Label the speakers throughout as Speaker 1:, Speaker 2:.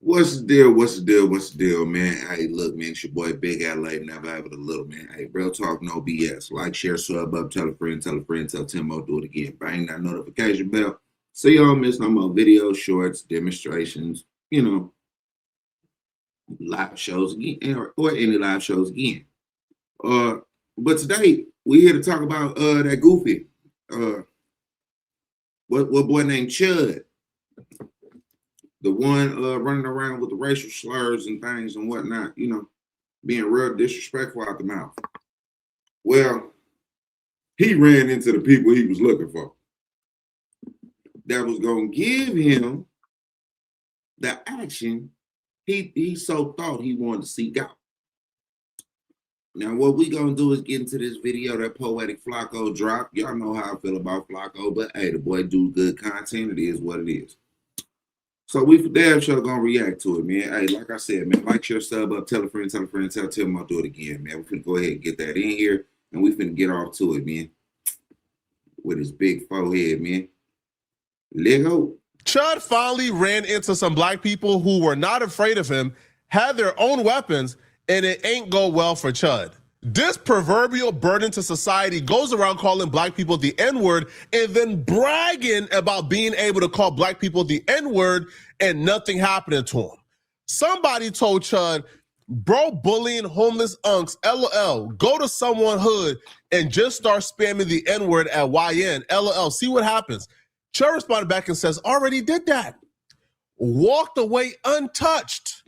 Speaker 1: What's the deal? What's the deal? What's the deal, man? Hey, look, man, it's your boy Big Adelaide, never ever the little man. Hey, real talk, no BS. Like, share, sub up, tell a friend, tell Timo, do it again. Bang that notification bell so you don't miss no more videos, shorts, demonstrations, you know, live shows again, or any live shows again. But today we're here to talk about that goofy, what boy named Chud. The one running around with the racial slurs and things and whatnot, you know, being real disrespectful out the mouth. Well, he ran into the people he was looking for that was going to give him the action he so thought he wanted to seek out. Now, what we going to do is get into this video that Poetic Flacco dropped. Y'all know how I feel about Flacco, but hey, the boy do good content. It is what it is. So we for damn sure gonna react to it, man. Hey, like I said, man, like, share, sub up, tell a friend, tell Tim I'll do it again, man. We finna go ahead and get that in here, and we finna get off to it, man. With his big forehead, man. Let go.
Speaker 2: Chud finally ran into some black people who were not afraid of him, had their own weapons, and it ain't go well for Chud. This proverbial burden to society goes around calling black people the N-word and then bragging about being able to call black people the N-word and nothing happening to him. Somebody told Chud, bro, bullying homeless unks, LOL, go to someone hood and just start spamming the N-word at YN, LOL, see what happens. Chud responded back and says, already did that. Walked away untouched.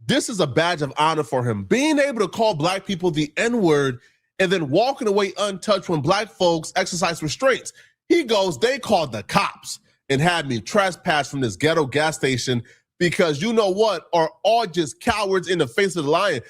Speaker 2: This is a badge of honor for him. Being able to call black people the N-word and then walking away untouched when black folks exercise restraints. He goes, they called the cops and had me trespass from this ghetto gas station because you know what, are all just cowards in the face of the lion.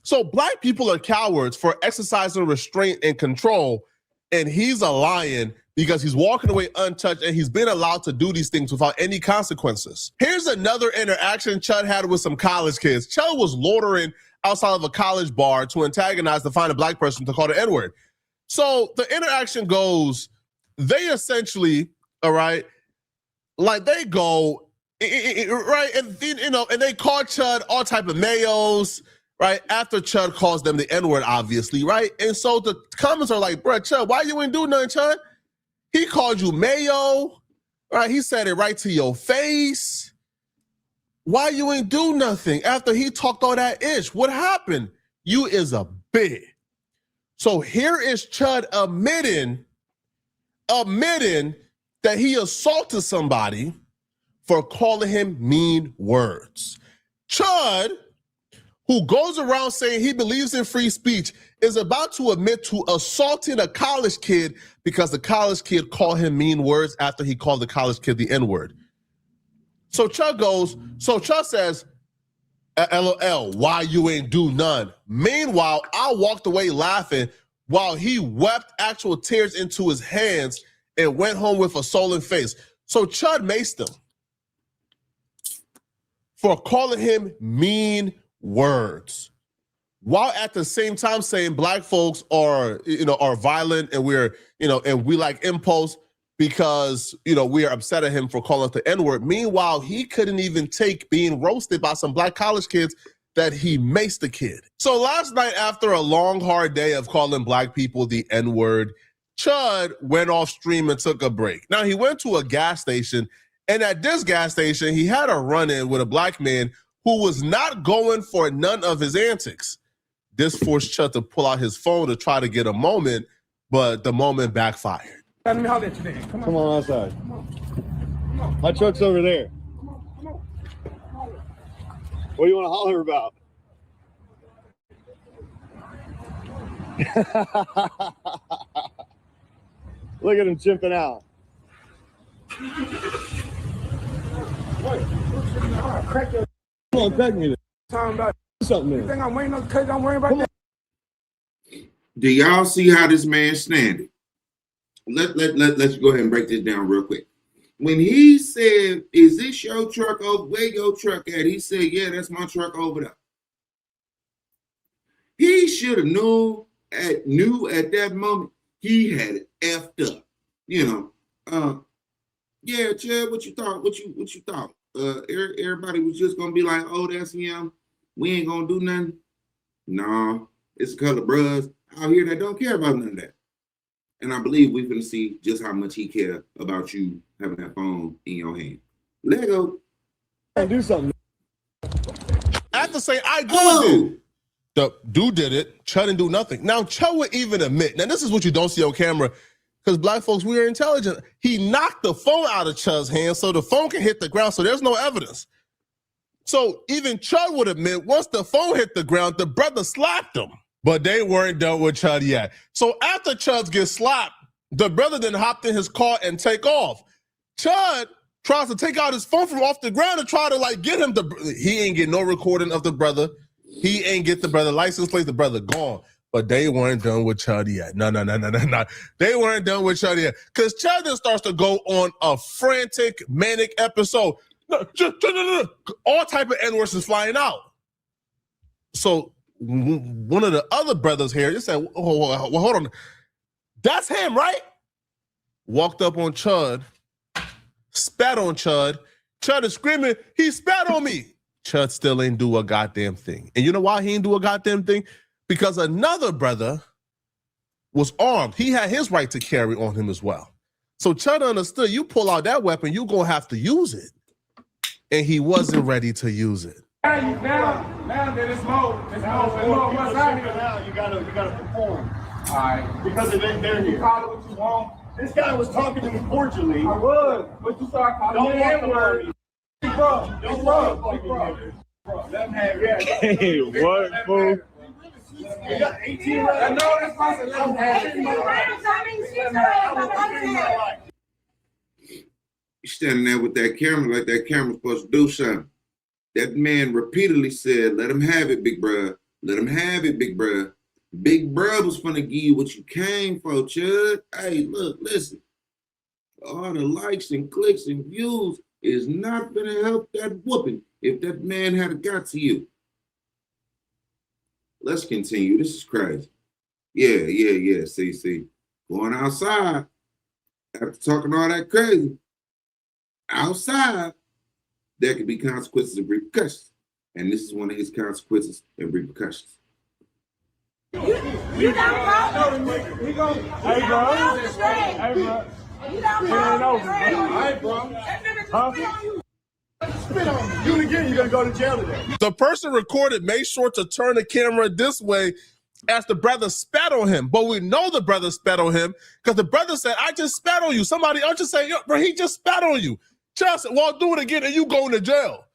Speaker 2: So black people are cowards for exercising restraint and control, and he's a lion because he's walking away untouched and he's been allowed to do these things without any consequences. Here's another interaction Chud had with some college kids. Chud was loitering outside of a college bar to antagonize to find a black person to call the N-word. So the interaction goes, they essentially, all right, like they go, right, and you know, and they call Chud all type of mayos, right, after Chud calls them the N-word, obviously, right? And so the comments are like, bruh, Chud, why you ain't do nothing, Chud? He called you mayo, right? He said it right to your face. Why you ain't do nothing after he talked all that ish? What happened? You is a bitch. So here is Chud admitting that he assaulted somebody for calling him mean words. Chud, who goes around saying he believes in free speech, is about to admit to assaulting a college kid because the college kid called him mean words after he called the college kid the N-word. So Chud says, LOL, why you ain't do none? Meanwhile, I walked away laughing while he wept actual tears into his hands and went home with a sullen face. So Chud maced him for calling him mean words, while at the same time saying black folks are, you know, are violent and we're, you know, and we like impulse because, you know, we are upset at him for calling us the N-word. Meanwhile, he couldn't even take being roasted by some black college kids that he maced the kid. So last night, after a long, hard day of calling black people the N-word, Chud went off stream and took a break. Now he went to a gas station, and at this gas station, he had a run-in with a black man who was not going for none of his antics. This forced Chud to pull out his phone to try to get a moment, but the moment backfired.
Speaker 3: Let me holler at you then.
Speaker 4: Come on outside.
Speaker 3: Come on.
Speaker 4: My truck's over there.
Speaker 3: Come on.
Speaker 4: What do you want to holler about? Look at him chimping out.
Speaker 3: Crack your
Speaker 4: Come on, crack me.
Speaker 3: time about
Speaker 4: Something.
Speaker 3: you think I'm waiting on cause I'm worrying about that.
Speaker 1: Do y'all see how this man standing? Let's go ahead and break this down real quick. When he said, is this your truck over? Where your truck at? He said, yeah, that's my truck over there. He should have knew at that moment he had it effed up. You know, yeah, Chad, what you thought? What you thought? everybody was just gonna be like, oh, that's him. We ain't gonna do nothing. No, it's a couple of bruhs out here that don't care about none of that. And I believe we're gonna see just how much he care about you having that phone in your hand. Lego.
Speaker 4: Do something.
Speaker 2: I have to say, I do
Speaker 1: Oh,
Speaker 2: it. The dude did it. Chud didn't do nothing. Now, Chud would even admit, now this is what you don't see on camera, because black folks, we are intelligent. He knocked the phone out of Chud's hand so the phone can hit the ground, so there's no evidence. So even Chud would admit, once the phone hit the ground, the brother slapped him. But they weren't done with Chud yet. So after Chud gets slapped, the brother then hopped in his car and take off. Chud tries to take out his phone from off the ground and try to like get him to, he ain't get no recording of the brother. He ain't get the brother license plate, the brother gone. But they weren't done with Chud yet. No. They weren't done with Chud yet. Because Chud then starts to go on a frantic, manic episode. All type of N-words is flying out. So one of the other brothers here just said, well, hold on. That's him, right? Walked up on Chud, spat on Chud. Chud is screaming, he spat on me. Chud still ain't do a goddamn thing. And you know why he ain't do a goddamn thing? Because another brother was armed. He had his right to carry on him as well. So Chud understood, you pull out that weapon, you're gonna have to use it. And he wasn't ready to use it.
Speaker 3: Now that it's more. It's more. What's happening?
Speaker 4: Now you gotta perform.
Speaker 3: All right.
Speaker 4: Because they're here.
Speaker 3: Call it what you want.
Speaker 4: This guy was talking to me cordially.
Speaker 3: I was. But you start calling me N-word. Bro, let him have it.
Speaker 4: Hey, what, fool?
Speaker 3: You got 18 right? I know that's why I said let him have it.
Speaker 1: you standing there with that camera like that camera's supposed to do something. That man repeatedly said, let him have it, big bruh. Let him have it, big bruh. Big bruh was finna give you what you came for, Chud. Hey, look, listen. All the likes and clicks and views is not gonna help that whooping if that man had got to you. Let's continue. This is crazy. Yeah. See. Going outside after talking all that crazy. Outside, there could be consequences and repercussions. And this is one of his consequences and repercussions.
Speaker 3: You don't know. Hey, bro. Hey, bro. You don't know. Hey, bro.
Speaker 4: Huh? Spit on me. Do it again, you're gonna go to jail today.
Speaker 2: The person recorded made sure to turn the camera this way as the brother spat on him. But we know the brother spat on him because the brother said, I just spat on you. Somebody else just say, yo, bro, he just spat on you. Just, well, do it again and you going to jail.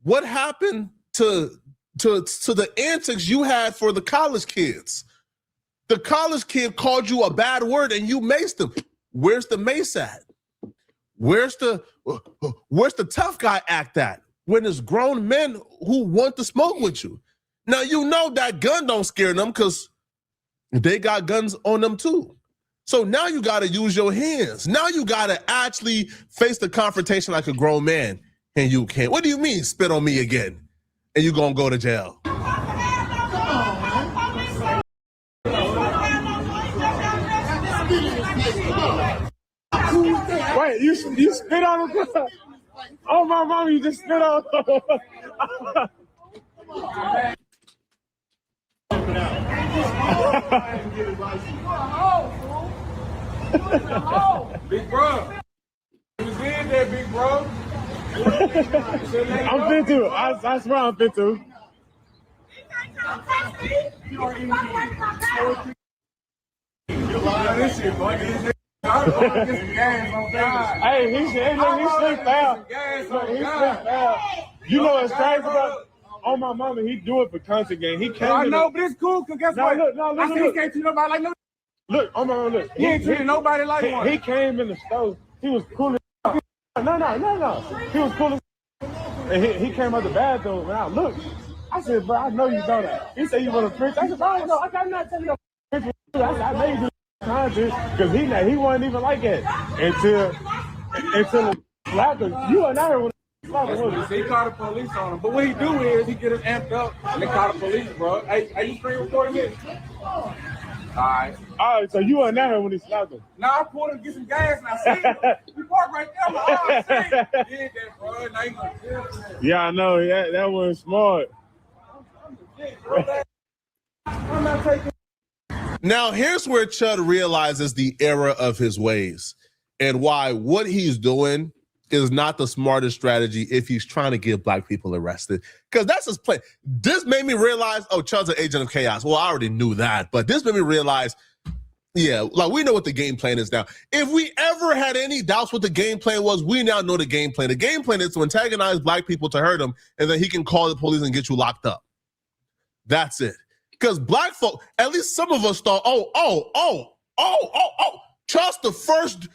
Speaker 2: What happened to the antics you had for the college kids? The college kid called you a bad word and you maced him. Where's the mace at? Where's the tough guy act at? When there's grown men who want to smoke with you. Now you know that gun don't scare them because they got guns on them too. So now you gotta use your hands. Now you gotta actually face the confrontation like a grown man. And you can't. What do you mean spit on me again? And you gonna go to jail.
Speaker 4: Wait, you spit on him? Oh, my mom, you just spit on him.
Speaker 3: Big bro. You was in there, big bro.
Speaker 4: I'm fit too. I swear I'm fit too.
Speaker 3: This shit, boy.
Speaker 4: Hey, he slipped out. You know what's crazy about? On my mama, he do it for content game. He came.
Speaker 3: I know, but it's cool, because guess what?
Speaker 4: Look,
Speaker 3: I said he can't treat nobody like no.
Speaker 4: Look, on my mama, look.
Speaker 3: He ain't treating nobody like one.
Speaker 4: He came in the store. He was cool as No. He was cool as and he came out the bathroom and I looked. I said, bro, I know you know that. He said you want to preach. I said, bro, I don't know. I'm not telling you to preach. I said, I know you do content because he wasn't even like that until the slapped him. You are not here when
Speaker 3: He called the police on him. But what he do is he get us amped up and they call the police, bro. Hey, you screen recording this? All right.
Speaker 4: All right, so you weren't there when he slapped him.
Speaker 3: Now I pulled him to get some gas and I seen him. He parked right there. I'm like, oh, I seen him. Did that, bro. Now you gonna kill him.
Speaker 4: Yeah, I know. That wasn't smart.
Speaker 3: I'm not taking.
Speaker 2: Now, here's where Chud realizes the error of his ways and why what he's doing is not the smartest strategy if he's trying to get black people arrested. Because that's his plan. This made me realize, oh, Chud's an agent of chaos. Well, I already knew that, but this made me realize, yeah, like we know what the game plan is now. If we ever had any doubts what the game plan was, we now know the game plan. The game plan is to antagonize black people to hurt them, and then he can call the police and get you locked up. That's it. Because black folk, at least some of us thought, trust the first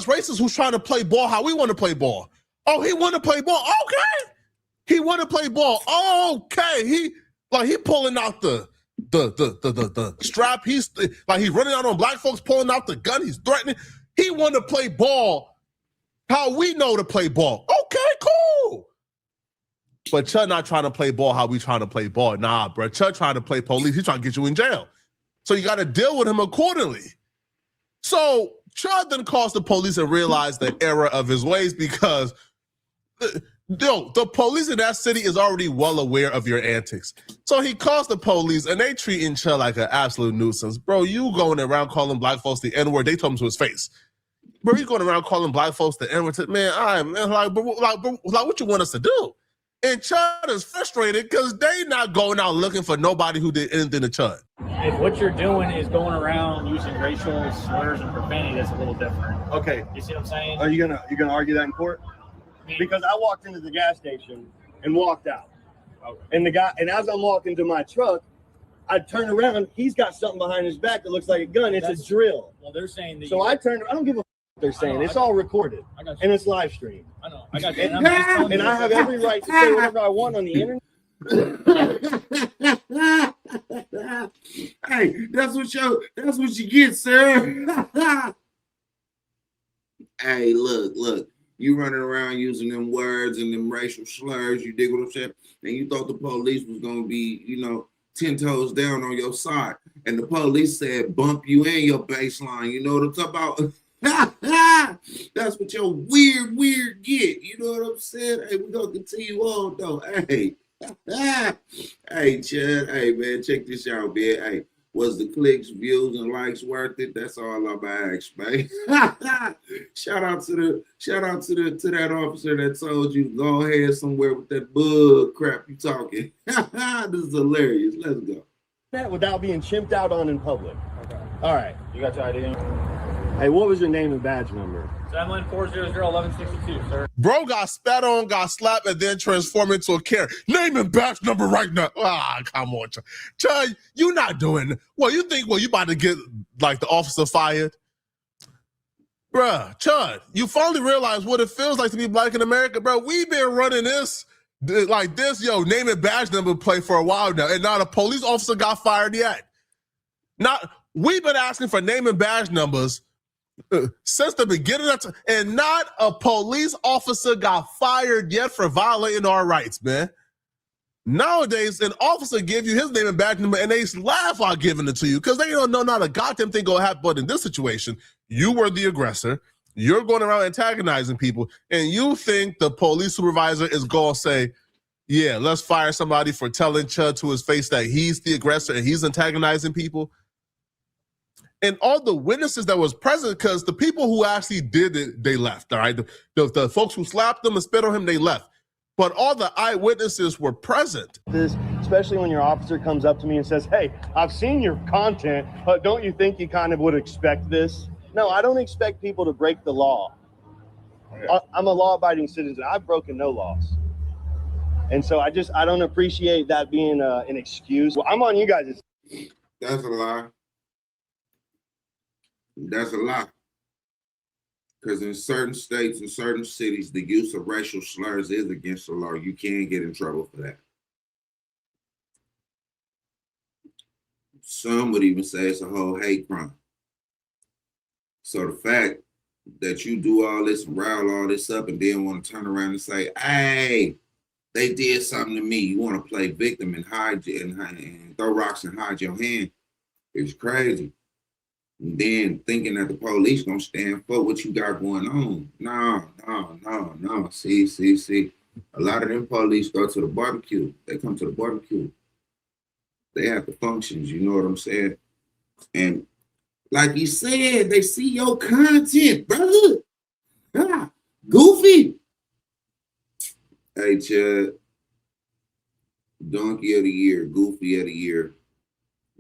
Speaker 2: racist who's trying to play ball how we want to play ball. Oh, he want to play ball. Okay. He want to play ball. Okay. He pulling out the strap. He's like he running out on black folks, pulling out the gun. He's threatening. He want to play ball how we know to play ball. Okay, cool. But Chud not trying to play ball how we trying to play ball. Nah, bro. Chud trying to play police. He's trying to get you in jail. So you got to deal with him accordingly. So Chud then calls the police and realized the error of his ways because the police in that city is already well aware of your antics. So he calls the police and they treating Chud like an absolute nuisance. Bro, you going around calling black folks the N-word. They told him to his face. Bro, you going around calling black folks the N-word. Man, what you want us to do? And Chud is frustrated because they not going out looking for nobody who did anything to Chud.
Speaker 5: If what you're doing is going around using racial slurs and profanity, that's a little different.
Speaker 6: Okay.
Speaker 5: You see what I'm saying?
Speaker 6: Are you gonna argue that in court? Because I walked into the gas station and walked out. Okay. And as I'm walking to my truck, I turn around, he's got something behind his back that looks like a gun. It's a drill.
Speaker 5: Well, they're saying that.
Speaker 6: So I turned, I don't give a they're saying. It's all recorded.
Speaker 5: I got you.
Speaker 6: And it's live streamed.
Speaker 5: I know. I got you.
Speaker 6: And I have every right to say whatever I want on the internet.
Speaker 1: Hey, that's what you get, sir. Hey, look. You running around using them words and them racial slurs, you dig what I'm saying? And you thought the police was gonna be, 10 toes down on your side. And the police said bump you in your baseline. You know what I'm talking about? That's what your weird get. You know what I'm saying? Hey, we're gonna continue on though. Hey, hey, Chud. Hey, man, check this out, man. Hey, was the clicks, views, and likes worth it? That's all I'm ask, man. Shout out to that officer that told you to go ahead somewhere with that bug crap you talking. This is hilarious. Let's go.
Speaker 6: That without being chimped out on in public.
Speaker 5: Okay.
Speaker 6: All right.
Speaker 5: You got your ID?
Speaker 6: Hey, what was your name and badge number?
Speaker 5: 71400-1162, sir.
Speaker 2: Bro got spat on, got slapped, and then transformed into a Karen. Name and badge number right now. Ah, come on, Chud. You not doing. Well, you think, you about to get like the officer fired? Bruh, Chud, you finally realize what it feels like to be black in America, bro. We've been running this like this, name and badge number play for a while now, and not a police officer got fired yet. We've been asking for name and badge numbers since the beginning of and not a police officer got fired yet for violating our rights, man. Nowadays, an officer give you his name and badge number and they laugh while giving it to you because they don't know not a goddamn thing gonna happen. But in this situation, you were the aggressor. You're going around antagonizing people, and you think the police supervisor is gonna say, yeah, let's fire somebody for telling Chud to his face that he's the aggressor and he's antagonizing people. And all the witnesses that was present, because the people who actually did it, they left, all right? The folks who slapped them and spit on him, they left. But all the eyewitnesses were present.
Speaker 6: This, especially when your officer comes up to me and says, hey, I've seen your content, but don't you think you kind of would expect this? No, I don't expect people to break the law. Okay. I'm a law-abiding citizen. I've broken no laws. And so I don't appreciate that being an excuse. Well, I'm on you guys.
Speaker 1: That's a lie. That's a lie. Because in certain states and certain cities, the use of racial slurs is against the law. You can get in trouble for that. Some would even say it's a whole hate crime. So the fact that you do all this, rile all this up, and then want to turn around and say, hey, they did something to me. You want to play victim and hide and throw rocks and hide your hand. It's crazy. And then thinking that the police gonna stand for what you got going on. No. See. A lot of them police go to the barbecue. They come to the barbecue. They have the functions, you know what I'm saying? And like you said, they see your content, brother. Goofy. Hey, Chud. Donkey of the Year, Goofy of the Year,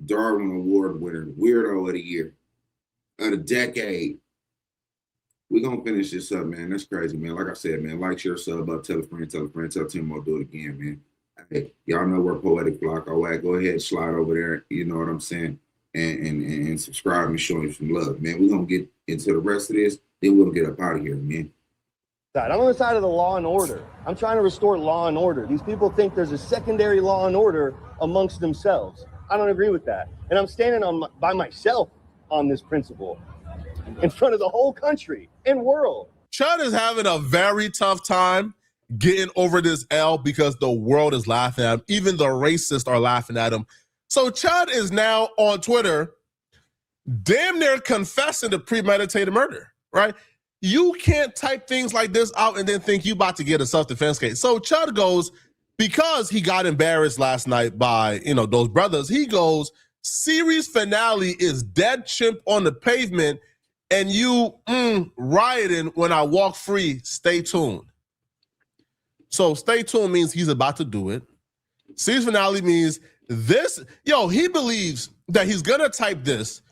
Speaker 1: Darwin Award winner, Weirdo of the Year, of the decade. We're going to finish this up, man. That's crazy, man. Like I said, man, like, share, sub up, tell a friend, tell Tim more, do it again, man. Hey, y'all know where Poetic Flock are at. Go ahead, slide over there, you know what I'm saying, and subscribe and show him some love, man. We're going to get into the rest of this, then we'll get up out of here, man.
Speaker 6: I'm on the side of the law and order. I'm trying to restore law and order. These people think there's a secondary law and order amongst themselves. I don't agree with that. And I'm standing by myself on this principle in front of the whole country and world.
Speaker 2: Chud is having a very tough time getting over this L because the world is laughing at him. Even the racists are laughing at him. So Chud is now on Twitter damn near confessing to premeditated murder, right? You can't type things like this out and then think you about to get a self-defense case. So Chud goes, because he got embarrassed last night by, those brothers, he goes, series finale is dead chimp on the pavement and you rioting when I walk free, stay tuned. So stay tuned means he's about to do it. Series finale means this, he believes that he's gonna type this.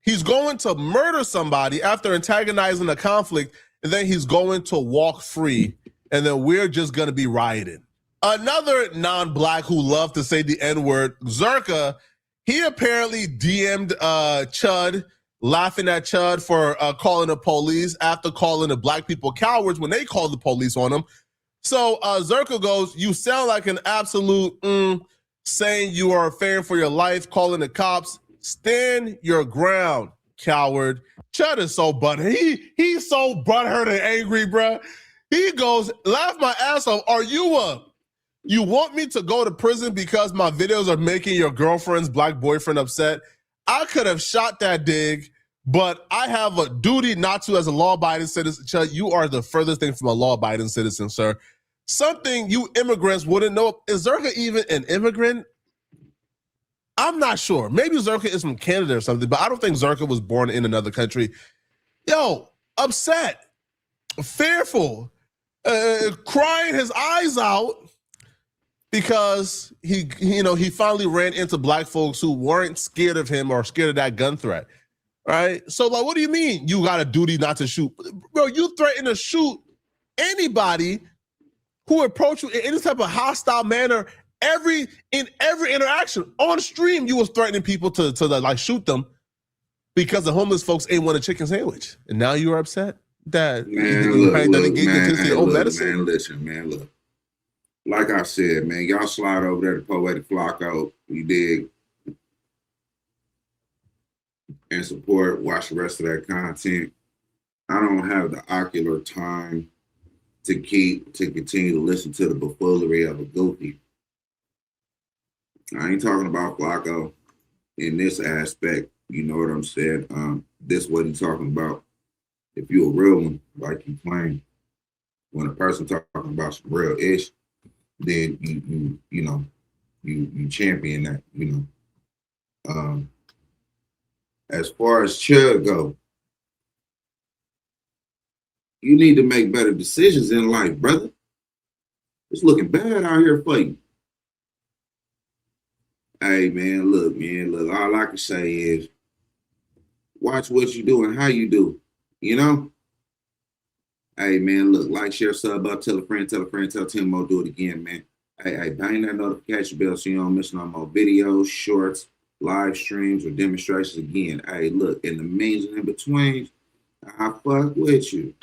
Speaker 2: He's going to murder somebody after antagonizing a conflict, and then he's going to walk free, and then we're just going to be rioting. Another non-black who loved to say the N-word, Zerka, he apparently DM'd Chud, laughing at Chud for calling the police after calling the black people cowards when they called the police on him. So Zerka goes, you sound like an absolute saying you are fearing for your life, calling the cops. Stand your ground, coward. Chud is so butthurt. He's so butthurt and angry, bruh. He goes, laugh my ass off. Are you you want me to go to prison because my videos are making your girlfriend's black boyfriend upset? I could have shot that dig, but I have a duty not to as a law-abiding citizen. Chud, you are the furthest thing from a law-abiding citizen, sir. Something you immigrants wouldn't know. Is Zerka even an immigrant? I'm not sure. Maybe Zerka is from Canada or something, but I don't think Zerka was born in another country. Upset, fearful, crying his eyes out because he finally ran into black folks who weren't scared of him or scared of that gun threat, right? So like, what do you mean you got a duty not to shoot? Bro, you threaten to shoot anybody who approach you in any type of hostile manner. In every interaction on stream, you was threatening people to like shoot them because the homeless folks ain't want a chicken sandwich, and now you are upset that you didn't get into your own medicine.
Speaker 1: Man, look. Like I said, man, y'all slide over there to Poetic Flock out. You dig? And support. Watch the rest of that content. I don't have the ocular time to continue to listen to the buffoonery of a goofy. I ain't talking about Flacco in this aspect. You know what I'm saying? This what he's talking about. If you a real one, like you claim, when a person talking about some real ish, then you champion that. As far as Chud go, you need to make better decisions in life, brother. It's looking bad out here for you. Hey, man, look, all I can say is watch what you do and how you do, Hey, man, look, like, share, sub up, tell a friend, tell Tim Mo, do it again, man. Hey, bang that notification bell so you don't miss no more videos, shorts, live streams, or demonstrations again. Hey, look, in the means and in between, I fuck with you.